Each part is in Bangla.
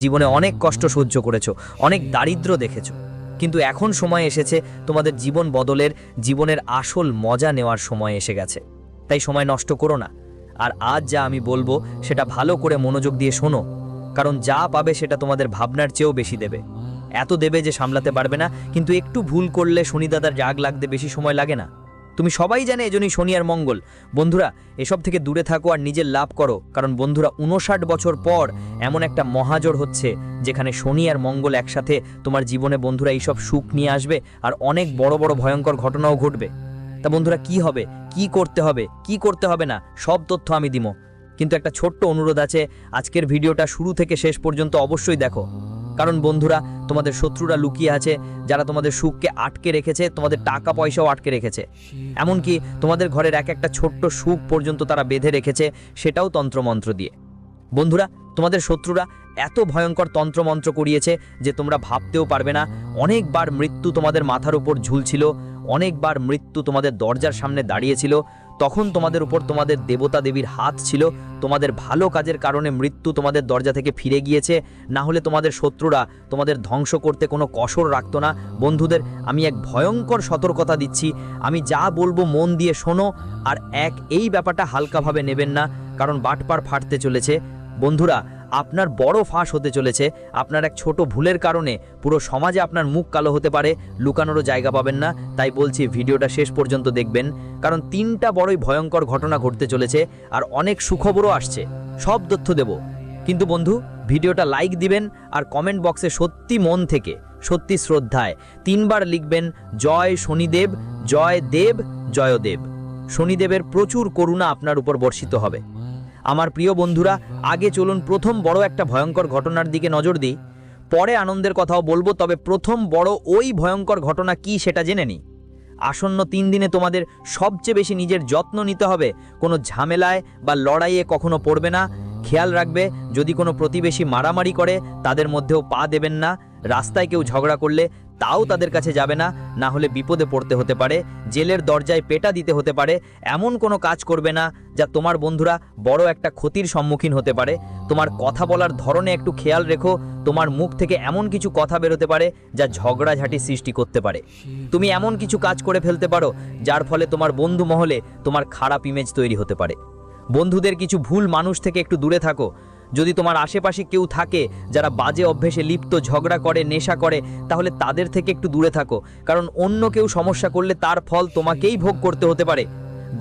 জীবনে অনেক কষ্ট সহ্য করেছো, অনেক দারিদ্র্য দেখেছো, কিন্তু এখন সময় এসেছে তোমাদের জীবন বদলের, জীবনের আসল মজা নেওয়ার সময় এসে গেছে। তাই সময় নষ্ট করো না। আর আজ যা আমি বলবো সেটা ভালো করে মনোযোগ দিয়ে শোনো, কারণ যা পাবে সেটা তোমাদের ভাবনার চেয়েও বেশি দেবে। এত দেবে যে সামলাতে পারবে না, কিন্তু একটু ভুল করলে শনিদাদার রাগ লাগতে বেশি সময় লাগে না। তুমি সবাই জানে এজন্যই শনি আর মঙ্গল। বন্ধুরা, এসব থেকে দূরে থাকো আর নিজের লাভ করো, কারণ বন্ধুরা 59 বছর পর এমন একটা মহাজোড় হচ্ছে যেখানে শনি আর মঙ্গল একসাথে তোমার জীবনে বন্ধুরা এইসব সুখ নিয়ে আসবে, আর অনেক বড় বড় ভয়ঙ্কর ঘটনাও ঘটবে। তা বন্ধুরা, কি হবে, কি করতে হবে না, সব তথ্য আমি দিব। কিন্তু একটা ছোট্ট অনুরোধ আছে, আজকের ভিডিওটা শুরু থেকে শেষ পর্যন্ত অবশ্যই দেখো, কারণ বন্ধুরা তোমাদের শত্রুরা লুকিয়ে আছে, যারা তোমাদের সুখকে আটকে রেখেছে, তোমাদের টাকা পয়সাও আটকে রেখেছে, এমনকি তোমাদের ঘরের একটা ছোট্ট সুখ পর্যন্ত তারা বেঁধে রেখেছে, সেটাও তন্ত্রমন্ত্র দিয়ে। বন্ধুরা, তোমাদের শত্রুরা এত ভয়ঙ্কর তন্ত্রমন্ত্র করিয়েছে যে তোমরা ভাবতেও পারবে না। অনেকবার মৃত্যু তোমাদের মাথার উপর ঝুলছিল, অনেকবার মৃত্যু তোমাদের দরজার সামনে দাঁড়িয়েছিল, তখন তোমাদের উপর তোমাদের দেবতা দেবীর হাত ছিল। তোমাদের ভালো কাজের কারণে মৃত্যু তোমাদের দরজা থেকে ফিরে গিয়েছে, না হলে তোমাদের শত্রুরা তোমাদের ধ্বংস করতে কোনো কসর রাখতো না। বন্ধুদের আমি এক ভয়ঙ্কর সতর্কতা দিচ্ছি, আমি যা বলবো মন দিয়ে শোনো, আর এই ব্যাপারটা হালকাভাবে নেবেন না, কারণ বাটপার ফাটতে চলেছে। বন্ধুরা, আপনার বড় ফাঁস হতে চলেছে। আপনার এক ছোট ভুলের কারণে পুরো সমাজে আপনার মুখ কালো হতে পারে, লুকানোরও জায়গা পাবেন না। তাই বলছি ভিডিওটা শেষ পর্যন্ত দেখবেন, কারণ 3টা বড়ই ভয়ঙ্কর ঘটনা ঘটতে চলেছে, আর অনেক সুখবরও আসছে। সব তথ্য দেব, কিন্তু বন্ধু ভিডিওটা লাইক দিবেন, আর কমেন্ট বক্সে সত্যি মন থেকে, সত্যি শ্রদ্ধায় 3বার লিখবেন জয় শনিদেব, জয় দেব, জয়দেব। শনিদেবের প্রচুর করুণা আপনার উপর বর্ষিত হবে। আমার প্রিয় বন্ধুরা, আগে চলুন প্রথম বড় একটা ভয়ঙ্কর ঘটনার দিকে নজর দিই, পরে আনন্দের কথাও বলবো। তবে প্রথম বড় ওই ভয়ঙ্কর ঘটনা কি সেটা জেনে নিই। আসন্ন 3 দিনে তোমাদের সবচেয়ে বেশি নিজের যত্ন নিতে হবে, কোনো ঝামেলায় বা লড়াইয়ে কখনো পড়বে না। খেয়াল রাখবে, যদি কোনো প্রতিবেশী মারামারি করে তাদের মধ্যেও পা দেবেন না। রাস্তায় কেউ ঝগড়া করলে তাও তাদের কাছে যাবে না, না হলে বিপদে পড়তে হতে পারে, জেলের দরজায় পেটা দিতে হতে পারে। এমন কোনো কাজ করবে না যা তোমার বন্ধুরা বড় একটা ক্ষতির সম্মুখীন হতে পারে। তোমার কথা বলার ধরনে একটু খেয়াল রেখো, তোমার মুখ থেকে এমন কিছু কথা বেরোতে পারে যা ঝগড়াঝাটি সৃষ্টি করতে পারে। তুমি এমন কিছু কাজ করে ফেলতে পারো যার ফলে তোমার বন্ধু মহলে তোমার খারাপ ইমেজ তৈরি হতে পারে। বন্ধুদের কিছু ভুল মানুষ থেকে একটু দূরে থাকো। যদি তোমার আশেপাশে কেউ থাকে যারা বাজে অভ্যেসে লিপ্ত, ঝগড়া করে, নেশা করে, তাহলে তাদের থেকে একটু দূরে থাকো, কারণ অন্য কেউ সমস্যা করলে তার ফল তোমাকেই ভোগ করতে হতে পারে।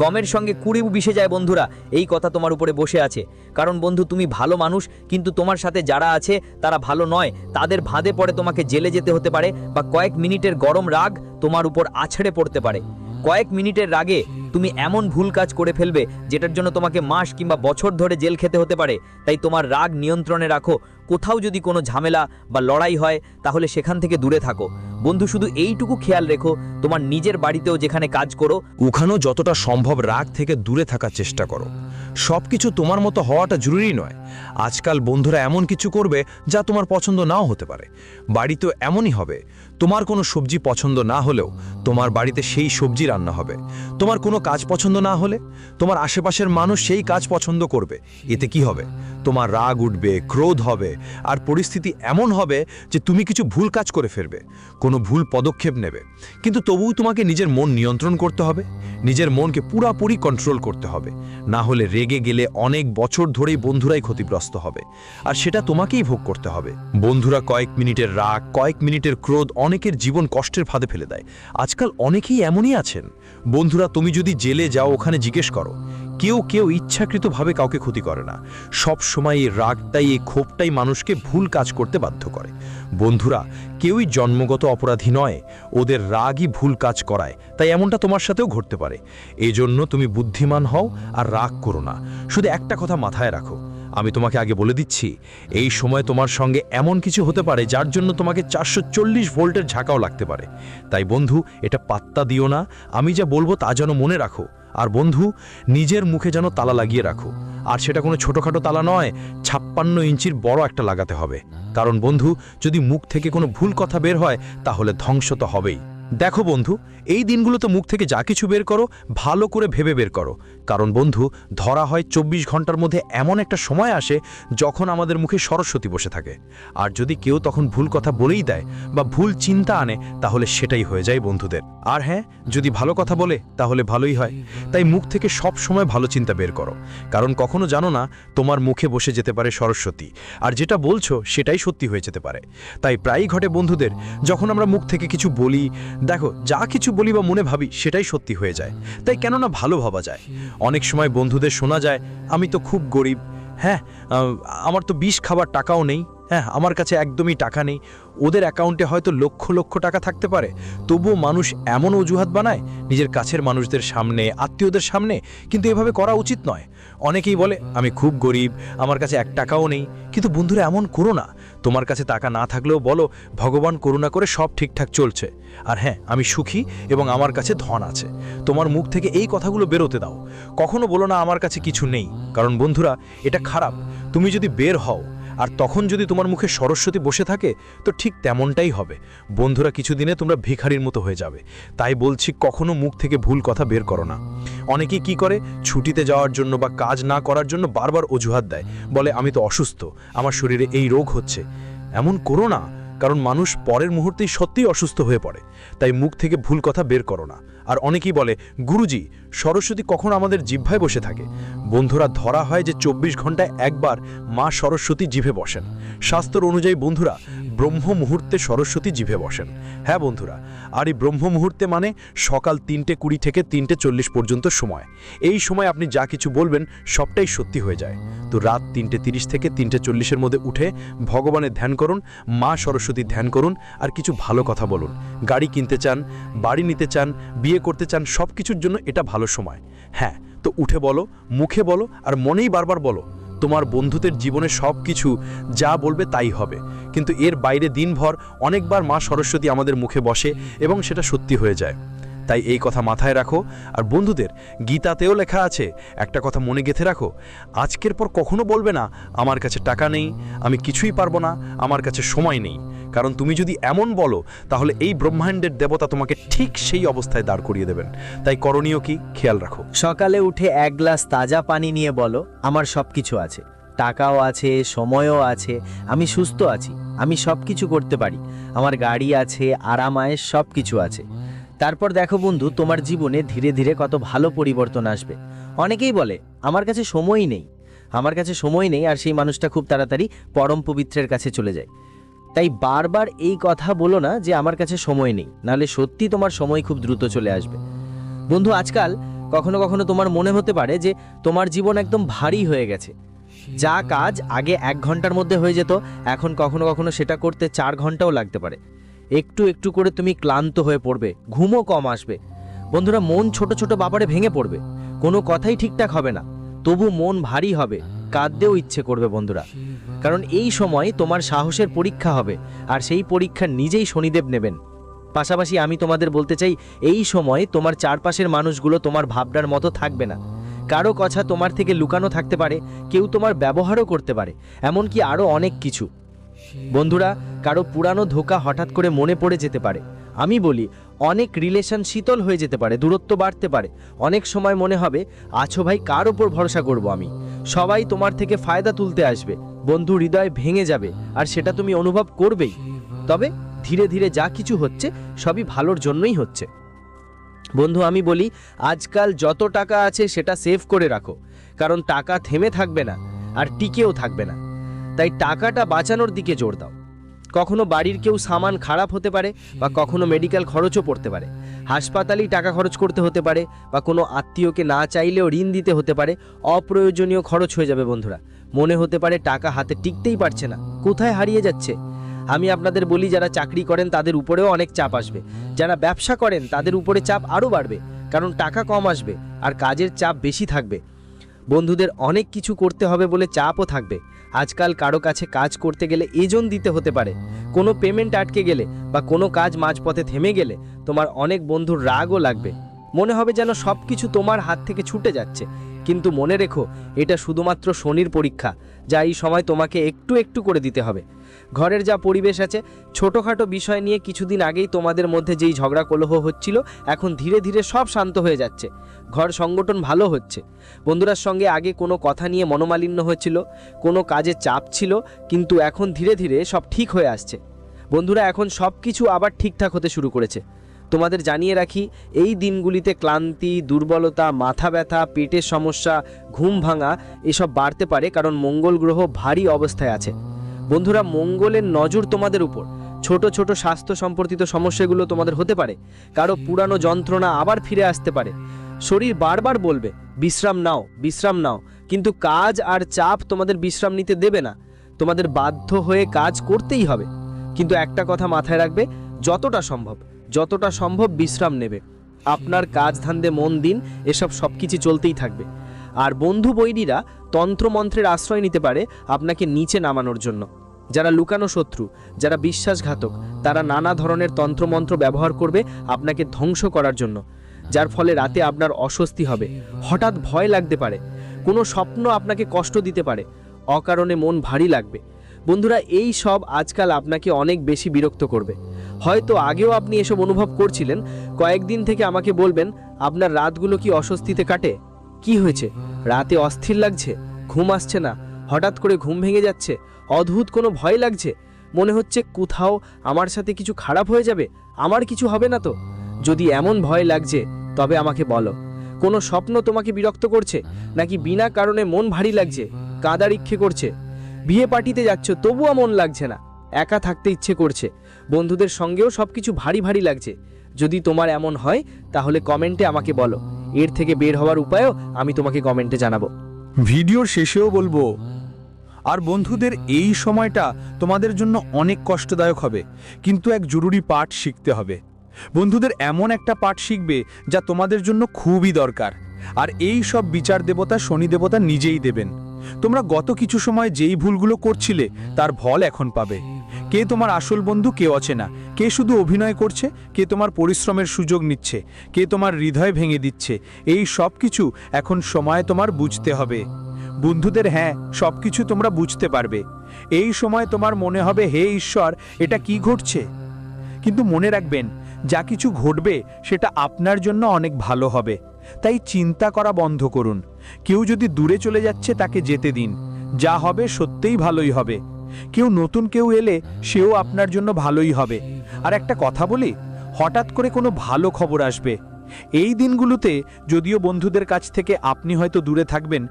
গমের সঙ্গে কুড়িও মিশে যায় বন্ধুরা, এই কথা তোমার উপরে বসে আছে। কারণ বন্ধু, তুমি ভালো মানুষ, কিন্তু তোমার সাথে যারা আছে তারা ভালো নয়, তাদের ভাঁদে পড়ে তোমাকে জেলে যেতে হতে পারে, বা কয়েক মিনিটের গরম রাগ তোমার উপর আছড়ে পড়তে পারে। কয়েক মিনিটের রাগে তুমি এমন ভুল কাজ করে ফেলবে যেটার জন্য তোমাকে মাস কিংবা বছর ধরে জেল খেতে হতে পারে। তাই তোমার রাগ নিয়ন্ত্রণে রাখো। কোথাও যদি কোনো ঝামেলা বা লড়াই হয় তাহলে সেখান থেকে দূরে থাকো। বন্ধু, শুধু এইটুকু খেয়াল রেখো, তোমার নিজের বাড়িতেও যেখানে কাজ করো ওখানেও যতটা সম্ভব রাগ থেকে দূরে থাকার চেষ্টা করো। সবকিছু তোমার মতো হওয়াটা জরুরি নয়। আজকাল বন্ধুরা এমন কিছু করবে যা তোমার পছন্দ নাও হতে পারে। বাড়িতেও এমনই হবে, তোমার কোনো সবজি পছন্দ না হলেও তোমার বাড়িতে সেই সবজি রান্না হবে। তোমার কোনো কাজ পছন্দ না হলে তোমার আশেপাশের মানুষ সেই কাজ পছন্দ করবে। এতে কি হবে? তোমার রাগ উঠবে, ক্রোধ হবে, আর পরিস্থিতি এমন হবে যে তুমি কিছু ভুল কাজ করে ফেলবে, কোনো ভুল পদক্ষেপ নেবে। কিন্তু তবুও তোমাকে নিজের মন নিয়ন্ত্রণ করতে হবে, নিজের মনকে পুরোপুরি কন্ট্রোল করতে হবে। না হলে রেগে গেলে অনেক বছর ধরেই বন্ধুরাই ক্ষতিগ্রস্ত হবে, আর সেটা তোমাকেই ভোগ করতে হবে। বন্ধুরা, কয়েক মিনিটের রাগ, কয়েক মিনিটের ক্রোধ অনেকের জীবন কষ্টের ফাঁদে ফেলে দেয়। আজকাল অনেকেই এমনই আছেন। বন্ধুরা, তুমি যদি জেলে যাও, ওখানে জিজ্ঞেস করো, কেউ ইচ্ছাকৃতভাবে কাউকে ক্ষতি করে না। সব সময় এই রাগটাই, এই ক্ষোভটাই মানুষকে ভুল কাজ করতে বাধ্য করে। বন্ধুরা, কেউই জন্মগত অপরাধী নয়, ওদের রাগই ভুল কাজ করায়। তাই এমনটা তোমার সাথেও ঘটতে পারে। এজন্য তুমি বুদ্ধিমান হও আর রাগ করো না। শুধু একটা কথা মাথায় রাখো, আমি তোমাকে আগে বলে দিচ্ছি, এই সময় তোমার সঙ্গে এমন কিছু হতে পারে যার জন্য তোমাকে 440 ভোল্টের ঝাঁকাও লাগতে পারে। তাই বন্ধু, এটা পাত্তা দিও না। আমি যা বলবো তা যেন মনে রাখো। আর বন্ধু, নিজের মুখে যেন তালা লাগিয়ে রাখো। আর সেটা কোনো ছোটোখাটো তালা নয়, 56 ইঞ্চির বড় একটা লাগাতে হবে। কারণ বন্ধু, যদি মুখ থেকে কোনো ভুল কথা বের হয় তাহলে ধ্বংস তো হবেই। দেখো বন্ধু, এই দিনগুলোতে মুখ থেকে যা কিছু বের করো ভালো করে ভেবে বের করো। কারণ বন্ধু, ধরা হয় 24 ঘন্টার মধ্যে এমন একটা সময় আসে যখন আমাদের মুখে সরস্বতী বসে থাকে। আর যদি কেউ তখন ভুল কথা বলেই দেয় বা ভুল চিন্তা আনে, তাহলে সেটাই হয়ে যায় বন্ধুদের। আর হ্যাঁ, যদি ভালো কথা বলে তাহলে ভালোই হয়। তাই মুখ থেকে সব সময় ভালো চিন্তা বের করো, কারণ কখনো জানো না তোমার মুখে বসে যেতে পারে সরস্বতী, আর যেটা বলছো সেটাই সত্যি হয়ে যেতে পারে। তাই প্রায়ই ঘটে বন্ধুদের, যখন আমরা মুখ থেকে কিছু বলি, দেখো যা কিছু বলি বা মনে ভাবি সেটাই সত্যি হয়ে যায়। তাই কেন না ভালো ভাবা যায়। অনেক সময় বন্ধুদের শোনা যায়, আমি তো খুব গরিব, হ্যাঁ আমার তো বিষ খাবার টাকাও নেই, হ্যাঁ আমার কাছে একদমই টাকা নেই। ওদের অ্যাকাউন্টে হয়তো লক্ষ লক্ষ টাকা থাকতে পারে, তবুও মানুষ এমন অজুহাত বানায় নিজের কাছের মানুষদের সামনে, আত্মীয়দের সামনে। কিন্তু এভাবে করা উচিত নয়। অনেকেই বলে আমি খুব গরিব, আমার কাছে 1 টাকাও নেই। কিন্তু বন্ধুরা, এমন করো না। তোমার কাছে টাকা না থাকলেও বলো, ভগবান করুণা করে সব ঠিকঠাক চলছে, আর হ্যাঁ আমি সুখী এবং আমার কাছে ধন আছে। তোমার মুখ থেকে এই কথাগুলো বেরোতে দাও। কখনো বলো না আমার কাছে কিছু নেই, কারণ বন্ধুরা এটা খারাপ। তুমি যদি বের হও আর তখন যদি তোমার মুখে সরস্বতী বসে থাকে, তো ঠিক তেমনটাই হবে বন্ধুরা। কিছুদিনে তোমরা ভিখারির মতো হয়ে যাবে। তাই বলছি, কখনো মুখ থেকে ভুল কথা বের করো না। অনেকেই কি করে, ছুটিতে যাওয়ার জন্য বা কাজ না করার জন্য বারবার অজুহাত দেয়, বলে আমি তো অসুস্থ, আমার শরীরে এই রোগ হচ্ছে। এমন করো না, কারণ মানুষ পরের মুহূর্তেই সত্যিই অসুস্থ হয়ে পড়ে। তাই মুখ থেকে ভুল কথা বের করো না। আর অনেকেই বলে, গুরুজি সরস্বতী কখন আমাদের জিহ্বায় বসে থাকে। বন্ধুরা, ধরা হয় যে 24 ঘন্টায় একবার মা সরস্বতী জিভে বসেন। শাস্ত্র অনুযায়ী বন্ধুরা, ব্রহ্ম মুহূর্তে সরস্বতী জিভে বসেন। হ্যাঁ বন্ধুরা, আর এই ব্রহ্ম মুহূর্তে মানে সকাল 3:20 থেকে 3:40 পর্যন্ত সময়। এই সময় আপনি যা কিছু বলবেন সবটাই সত্যি হয়ে যায়। তো রাত 3:30 থেকে 3:40 মধ্যে উঠে ভগবানের ধ্যান করুন, মা সরস্বতীর ধ্যান করুন, আর কিছু ভালো কথা বলুন। গাড়ি কিনতে চান, বাড়ি নিতে চান, বিয়ে করতে চান, সব কিছুর জন্য এটা ভালো সময়। হ্যাঁ, তো উঠে বলো, মুখে বলো, আর মনেই বারবার বলো। তোমার বন্ধুদের জীবনে সব কিছু যা বলবে তাই হবে। কিন্তু এর বাইরে দিনভর অনেকবার মা সরস্বতী আমাদের মুখে বসে এবং সেটা সত্যি হয়ে যায়। তাই এই কথা মাথায় রাখো। আর বন্ধুদের, গীতাতেও লেখা আছে, একটা কথা মনে গেঁথে রাখো, আজকের পর কখনো বলবে না আমার কাছে টাকা নেই, আমি কিছুই পারবো না, আমার কাছে সময় নেই। কারণ তুমি যদি এমন বলো, তাহলে এই ব্রহ্মাণ্ডের দেবতা তোমাকে ঠিক সেই অবস্থায় দাঁড় করিয়ে দেবেন। তাই করণীয় কি, খেয়াল রাখো। সকালে উঠে 1 গ্লাস তাজা পানি নিয়ে বলো, আমার সব কিছু আছে, টাকাও আছে, সময়ও আছে, আমি সুস্থ আছি, আমি সব কিছু করতে পারি, আমার গাড়ি আছে, আরাম আয়েশ সব কিছু আছে। তারপর দেখো বন্ধু, তোমার জীবনে ধীরে ধীরে কত ভালো পরিবর্তন আসবে। অনেকেই বলে আমার কাছে সময়ই নেই, আমার কাছে সময় নেই, আর সেই মানুষটা খুব তাড়াতাড়ি পরম পবিত্রের কাছে চলে যায়। তাই বারবার এই কথা বলো না যে আমার কাছে সময় নেই, নাহলে সত্যি তোমার সময় খুব দ্রুত চলে আসবে। বন্ধু, আজকাল কখনো কখনো তোমার মনে হতে পারে যে তোমার জীবন একদম ভারী হয়ে গেছে। যা কাজ আগে 1 ঘন্টার মধ্যে হয়ে যেত, এখন কখনো কখনো সেটা করতে 4 ঘন্টাও লাগতে পারে। একটু একটু করে তুমি ক্লান্ত হয়ে পড়বে, ঘুমও কম আসবে। বন্ধুরা, মন ছোট ছোট ব্যাপারে ভেঙে পড়বে, কোনো কথাই ঠিকঠাক হবে না, তবু মন ভারী হবে, কাঁদতেও ইচ্ছে করবে বন্ধুরা। কারণ এই সময় তোমার সাহসের পরীক্ষা হবে, আর সেই পরীক্ষা নিজেই শনিদেব নেবেন। পাশাপাশি আমি তোমাদের বলতে চাই, এই সময় তোমার চারপাশের মানুষগুলো তোমার ভাবনার মতো থাকবে না। কারো কথা তোমার থেকে লুকানো থাকতে পারে, কেউ তোমার ব্যবহারও করতে পারে, এমনকি আরও অনেক কিছু। বন্ধুরা, কারো পুরানো ধোঁকা হঠাৎ করে মনে পড়ে যেতে পারে। আমি বলি, অনেক রিলেশন শীতল হয়ে যেতে পারে, দূরত্ব বাড়তে পারে। অনেক সময় মনে হবে, আছো ভাই, কার ওপর ভরসা করব আমি? সবাই তোমার থেকে ফায়দা তুলতে আসবে। বন্ধু, হৃদয় ভেঙে যাবে, আর সেটা তুমি অনুভব করবেই। তবে ধীরে ধীরে যা কিছু হচ্ছে সবই ভালোর জন্যই হচ্ছে। বন্ধু, আমি বলি, আজকাল যত টাকা আছে সেটা সেভ করে রাখো, কারণ টাকা থেমে থাকবে না, আর টিকেও থাকবে না। তাই টাকাটা বাঁচানোর দিকে জোর দাও। কখনো বাড়ির কেউ সামান খারাপ হতে পারে, বা কখনো মেডিকেল খরচও পড়তে পারে, হাসপাতালেই টাকা খরচ করতে হতে পারে, বা কোনো আত্মীয়কে না চাইলেও ঋণ দিতে হতে পারে। অপ্রয়োজনীয় খরচ হয়ে যাবে বন্ধুরা। মনে হতে পারে টাকা হাতে টিকতেই পারছে না, কোথায় হারিয়ে যাচ্ছে। আমি আপনাদের বলি, যারা চাকরি করেন তাদের উপরেও অনেক চাপ আসবে, যারা ব্যবসা করেন তাদের উপরে চাপ আরও বাড়বে, কারণ টাকা কম আসবে আর কাজের চাপ বেশি থাকবে। বন্ধুদের, অনেক কিছু করতে হবে বলে চাপও থাকবে। আজকাল কারো কাছে কাজ করতে গেলে এজেন্ট দিতে হতে পারে, কোনো পেমেন্ট আটকে গেলে বা কোনো কাজ মাঝপথে থেমে গেলে তোমার অনেক বন্ধুর রাগও লাগবে। মনে হবে যেন সব কিছু তোমার হাত থেকে ছুটে যাচ্ছে। কিন্তু মনে রেখো, এটা শুধুমাত্র শনির পরীক্ষা, যা এই সময় তোমাকে একটু একটু করে দিতে হবে। ঘরের যা পরিবেশ আছে, ছোটোখাটো বিষয় নিয়ে কিছুদিন আগেই তোমাদের মধ্যে যেই ঝগড়া কলহ হচ্ছিল, এখন ধীরে ধীরে সব শান্ত হয়ে যাচ্ছে। ঘর সংগঠন ভালো হচ্ছে। বন্ধুরার সঙ্গে আগে কোনো কথা নিয়ে মনোমালিন্য হচ্ছিল, কোনো কাজে চাপ ছিল, কিন্তু এখন ধীরে ধীরে সব ঠিক হয়ে আসছে। বন্ধুরা, এখন সব কিছু আবার ঠিকঠাক হতে শুরু করেছে। তোমাদের জানিয়ে রাখি, এই দিনগুলিতে ক্লান্তি, দুর্বলতা, মাথা ব্যথা, পেটের সমস্যা, ঘুম ভাঙা এসব বাড়তে পারে, কারণ মঙ্গল গ্রহ ভারী অবস্থায় আছে। বন্ধুরা, মঙ্গলের নজর তোমাদের উপর। ছোট ছোট স্বাস্থ্য সম্পর্কিত সমস্যাগুলো তোমাদের হতে পারে। কারো পুরানো যন্ত্রণা আবার ফিরে আসতে পারে। শরীর বারবার বলবে বিশ্রাম নাও, বিশ্রাম নাও, কিন্তু কাজ আর চাপ তোমাদের বিশ্রাম নিতে দেবে না। তোমাদের বাধ্য হয়ে কাজ করতেই হবে। কিন্তু একটা কথা মাথায় রাখবে, যতটা সম্ভব বিশ্রাম নেবে। আপনার কাজ ধান্দে মন দিন, এসব সবকিছু চলতেই থাকবে। আর বন্ধু বৈরীরা তন্ত্রমন্ত্রের আশ্রয় নিতে পারে আপনাকে নিচে নামানোর জন্য। যারা লুকানো শত্রু, যারা বিশ্বাসঘাতক, তারা নানা ধরনের তন্ত্রমন্ত্র ব্যবহার করবে আপনাকে ধ্বংস করার জন্য, যার ফলে রাতে আপনার অস্বস্তি হবে, হঠাৎ ভয় লাগতে পারে, কোনো স্বপ্ন আপনাকে কষ্ট দিতে পারে, অকারণে মন ভারী লাগবে। বন্ধুরা, এই সব আজকাল আপনাকে অনেক বেশি বিরক্ত করবে। হয়তো আগেও আপনি এসব অনুভব করছিলেন। কয়েকদিন থেকে আমাকে বলবেন, আপনার রাতগুলো কি অস্বস্তিতে কাটে? কি হয়েছে? রাতে অস্থির লাগছে, ঘুম আসছে না, হঠাৎ করে ঘুম ভেঙে যাচ্ছে, অদ্ভুত কোনো ভয় লাগছে, মনে হচ্ছে কোথাও আমার সাথে কিছু খারাপ হয়ে যাবে, আমার কিছু হবে না তো? যদি এমন ভয় লাগছে, তবে আমাকে বলো। কোনো স্বপ্ন তোমাকে বিরক্ত করছে, নাকি বিনা কারণে মন ভারী লাগছে, কাঁদার ইচ্ছে করছে? বিয়ে পার্টিতে যাচ্ছ, তবুও মন লাগছে না, একা থাকতে ইচ্ছে করছে, বন্ধুদের সঙ্গেও সবকিছু ভারী ভারী লাগছে? যদি তোমার এমন হয়, তাহলে কমেন্টে আমাকে বলো। এর থেকে বের হওয়ার উপায়ও আমি তোমাকে কমেন্টে জানাবো। ভিডিওর শেষেও বলবো, আর বন্ধুদের এই সময়টা তোমাদের জন্য অনেক কষ্টদায়ক হবে, কিন্তু এক জরুরি পাঠ শিখতে হবে। বন্ধুদের এমন একটা পাঠ শিখবে যা তোমাদের জন্য খুবই দরকার, আর এই সব বিচার দেবতা শনি দেবতা নিজেই দেবেন। তোমরা গত কিছু সময় যেই ভুলগুলো করছিলে তার ফল এখন পাবে। কে তোমার আসল বন্ধু, কে অচেনা, কে শুধু অভিনয় করছে, কে তোমার পরিশ্রমের সুযোগ নিচ্ছে, কে তোমার হৃদয় ভেঙে দিচ্ছে, এই সব কিছু এখন সময় তোমার বুঝতে হবে। বন্ধুদের, হ্যাঁ, সব কিছু তোমরা বুঝতে পারবে। এই সময় তোমার মনে হবে, হে ঈশ্বর, এটা কি ঘটছে? কিন্তু মনে রাখবেন, যা কিছু ঘটবে সেটা আপনার জন্য অনেক ভালো হবে। তাই চিন্তা করা বন্ধ করুন। কেউ যদি দূরে চলে যাচ্ছে, তাকে যেতে দিন। যা হবে সত্যিই ভালোই হবে। নতুন কেউ এলে সেও আপনার জন্য ভালোই হবে। আর একটা কথা বলি, হঠাৎ করে কোনো ভালো খবর আসবে। এই দিনগুলোতে যদিও বন্ধুদের কাছ থেকে আপনি হয়তো দূরে থাকবেন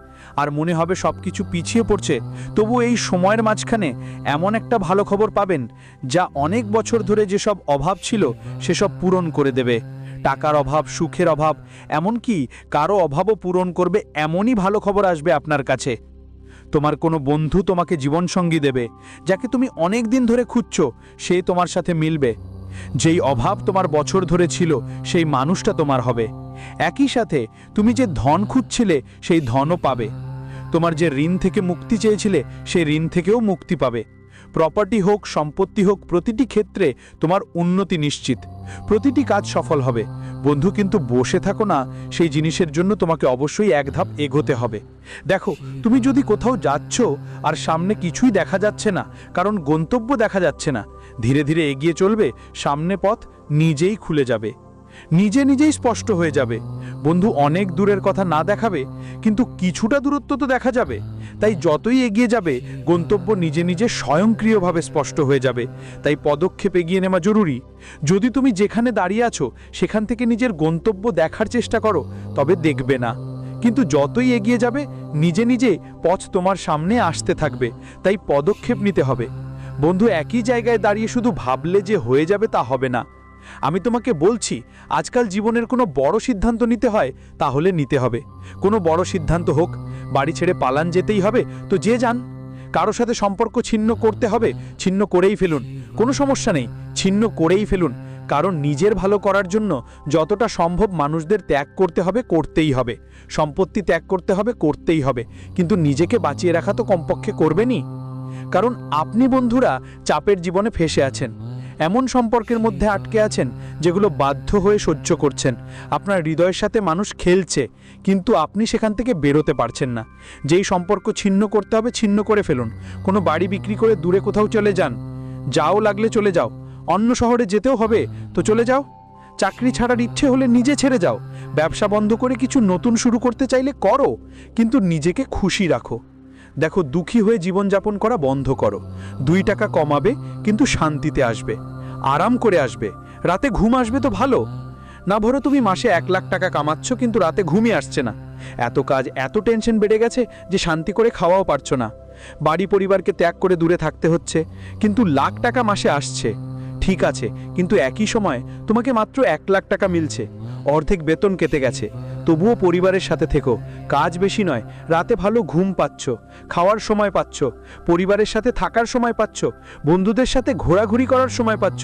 আর মনে হবে সবকিছু পিছিয়ে পড়ছে, তবু এই সময়ের মাঝখানে এমন একটা ভালো খবর পাবেন যা অনেক বছর ধরে যেসব অভাব ছিল সেসব পূরণ করে দেবে। টাকার অভাব, সুখের অভাব, এমনকি কারো অভাবও পূরণ করবে, এমনই ভালো খবর আসবে আপনার কাছে। তোমার কোনো বন্ধু তোমাকে জীবনসঙ্গী দেবে, যাকে তুমি অনেক দিন ধরে খুঁজছো, সে তোমার সাথে মিলবে। যেই অভাব তোমার বছর ধরে ছিল, সেই মানুষটা তোমার হবে। একই সাথে তুমি যে ধন খুঁজছিলে, সেই ধনও পাবে। তোমার যে ঋণ থেকে মুক্তি চেয়েছিলে, সেই ঋণ থেকেও মুক্তি পাবে। প্রপার্টি হোক, সম্পত্তি হোক, প্রতিটি ক্ষেত্রে তোমার উন্নতি নিশ্চিত। প্রতিটি কাজ সফল হবে। বন্ধু, কিন্তু বসে থাকো না, সেই জিনিসের জন্য তোমাকে অবশ্যই এক ধাপ এগোতে হবে। দেখো, তুমি যদি কোথাও যাচ্ছ আর সামনে কিছুই দেখা যাচ্ছে না, কারণ গন্তব্য দেখা যাচ্ছে না, ধীরে ধীরে এগিয়ে চলবে, সামনে পথ নিজেই খুলে যাবে, নিজে নিজেই স্পষ্ট হয়ে যাবে। বন্ধু, অনেক দূরের কথা না দেখাবে, কিন্তু কিছুটা দূরত্ব তো দেখা যাবে। তাই যতই এগিয়ে যাবে, গন্তব্য নিজে নিজে স্বয়ংক্রিয়ভাবে স্পষ্ট হয়ে যাবে। তাই পদক্ষেপ এগিয়ে নেওয়া জরুরি। যদি তুমি যেখানে দাঁড়িয়ে আছো সেখান থেকে নিজের গন্তব্য দেখার চেষ্টা করো, তবে দেখবে না। কিন্তু যতই এগিয়ে যাবে, নিজে নিজে পথ তোমার সামনে আসতে থাকবে। তাই পদক্ষেপ নিতে হবে। বন্ধু, একই জায়গায় দাঁড়িয়ে শুধু ভাবলে যে হয়ে যাবে তা হবে না। আমি তোমাকে বলছি, আজকাল জীবনের কোনো বড় সিদ্ধান্ত নিতে হয়, তাহলে নিতে হবে। কোনো বড় সিদ্ধান্ত হোক, বাড়ি ছেড়ে পালান যেতেই হবে তো যে যান। কারো সাথে সম্পর্ক ছিন্ন করতে হবে, ছিন্ন করেই ফেলুন, কোনো সমস্যা নেই, ছিন্ন করেই ফেলুন। কারণ নিজের ভালো করার জন্য যতটা সম্ভব মানুষদের ত্যাগ করতে হবে, করতেই হবে। সম্পত্তি ত্যাগ করতে হবে, করতেই হবে। কিন্তু নিজেকে বাঁচিয়ে রাখা তো কমপক্ষে করবেনই। কারণ আপনি বন্ধুরা চাপের জীবনে ফেসে আছেন। এমন সম্পর্কের মধ্যে আটকে আছেন যেগুলো বাধ্য হয়ে সহ্য করছেন। আপনার হৃদয়ের সাথে মানুষ খেলছে, কিন্তু আপনি সেখান থেকে বেরোতে পারছেন না। যেই সম্পর্ক ছিন্ন করতে হবে ছিন্ন করে ফেলুন। কোনো বাড়ি বিক্রি করে দূরে কোথাও চলে যান। যাও লাগলে চলে যাও। অন্য শহরে যেতেও হবে তো চলে যাও। চাকরি ছাড়ার ইচ্ছে হলে নিজে ছেড়ে যাও। ব্যবসা বন্ধ করে কিছু নতুন শুরু করতে চাইলে করো, কিন্তু নিজেকে খুশি রাখো। দেখো, দুঃখী হয়ে জীবনযাপন করা বন্ধ করো। 2 টাকা কমাবে, কিন্তু শান্তিতে আসবে, আরাম করে আসবে। রাতে ঘুম আসবে তো ভালো না। ধরো তুমি মাসে 1 লাখ টাকা কামাচ্ছ, কিন্তু রাতে ঘুমই আসছে না। এত কাজ, এত টেনশন বেড়ে গেছে যে শান্তি করে খাওয়াও পারছো না। বাড়ি পরিবারকে ত্যাগ করে দূরে থাকতে হচ্ছে, কিন্তু লাখ টাকা মাসে আসছে। ঠিক আছে, কিন্তু একই সময় তোমাকে মাত্র 1 লাখ টাকা মিলছে, অর্ধেক বেতন কেটে গেছে। তবুও পরিবারের সাথে থেকো। কাজ বেশি নয়, রাতে ভালো ঘুম পাচ্ছ, খাওয়ার সময় পাচ্ছ, পরিবারের সাথে থাকার সময় পাচ্ছ, বন্ধুদের সাথে ঘোরাঘুরি করার সময় পাচ্ছ,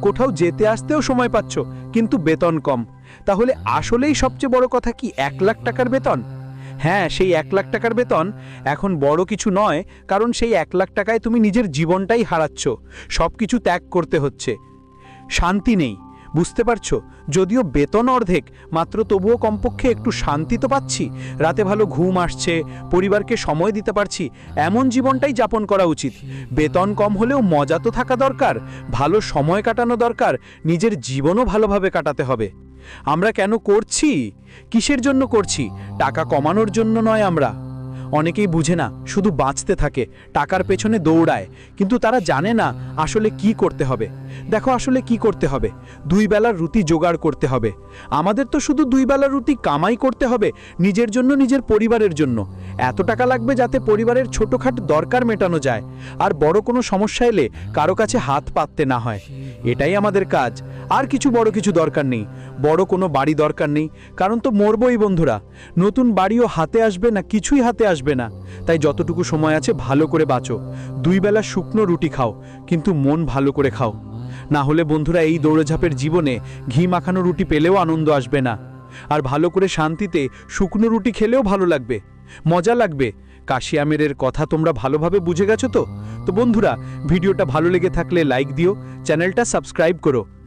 কোথাও যেতে আসতেও সময় পাচ্ছ, কিন্তু বেতন কম। তাহলে আসলেই সবচেয়ে বড় কথা কি 1 লাখ টাকার বেতন? হ্যাঁ, সেই 1 লাখ টাকার বেতন এখন বড় কিছু নয়, কারণ সেই 1 লাখ টাকায় তুমি নিজের জীবনটাই হারাচ্ছ। সব কিছু ত্যাগ করতে হচ্ছে। শান্তি নেই, বুঝতে পারছো? যদিও বেতন অর্ধেক, মাত্র তবুও কমপক্ষে একটু শান্তি তো পাচ্ছি। রাতে ভালো ঘুম আসছে, পরিবারকে সময় দিতে পারছি। এমন জীবনটাই যাপন করা উচিত। বেতন কম হলেও মজা তো থাকা দরকার, ভালো সময় কাটানো দরকার, নিজের জীবনও ভালোভাবে কাটাতে হবে। আমরা কেন করছি? কিসের জন্য করছি? টাকা কমানোর জন্য নয়। আমরা অনেকেই বুঝে না, শুধু বাঁচতে থাকে, টাকার পেছনে দৌড়ায়, কিন্তু তারা জানে না আসলে কি করতে হবে। দেখো, আসলে কি করতে হবে? 2 বেলার রুটি জোগাড় করতে হবে। আমাদের তো শুধু 2 বেলার রুটি কামাই করতে হবে, নিজের জন্য, নিজের পরিবারের জন্য। এত টাকা লাগবে যাতে পরিবারের ছোটোখাটো দরকার মেটানো যায়, আর বড় কোনো সমস্যা এলে কারো কাছে হাত পাততে না হয়। এটাই আমাদের কাজ। আর কিছু বড় কিছু দরকার নেই। বড় কোনো বাড়ি দরকার নেই, কারণ তো মরবই বন্ধুরা। নতুন বাড়িও হাতে আসবে না, কিছুই হাতে আসবে না। তাই যতটুকু সময় আছে ভালো করে বাঁচো। 2 বেলা শুকনো রুটি খাও, কিন্তু মন ভালো করে খাও। না হলে বন্ধুরা, এই দৌড়ঝাঁপের জীবনে ঘি মাখানো রুটি পেলেও আনন্দ আসবে না। আর ভালো করে শান্তিতে শুকনো রুটি খেলেও ভালো লাগবে, মজা লাগবে। কাশি আমেরের কথা তোমরা ভালোভাবে বুঝে গেছো তো? তো বন্ধুরা, ভিডিওটা ভালো লেগে থাকলে লাইক দিও, চ্যানেলটা সাবস্ক্রাইব করো।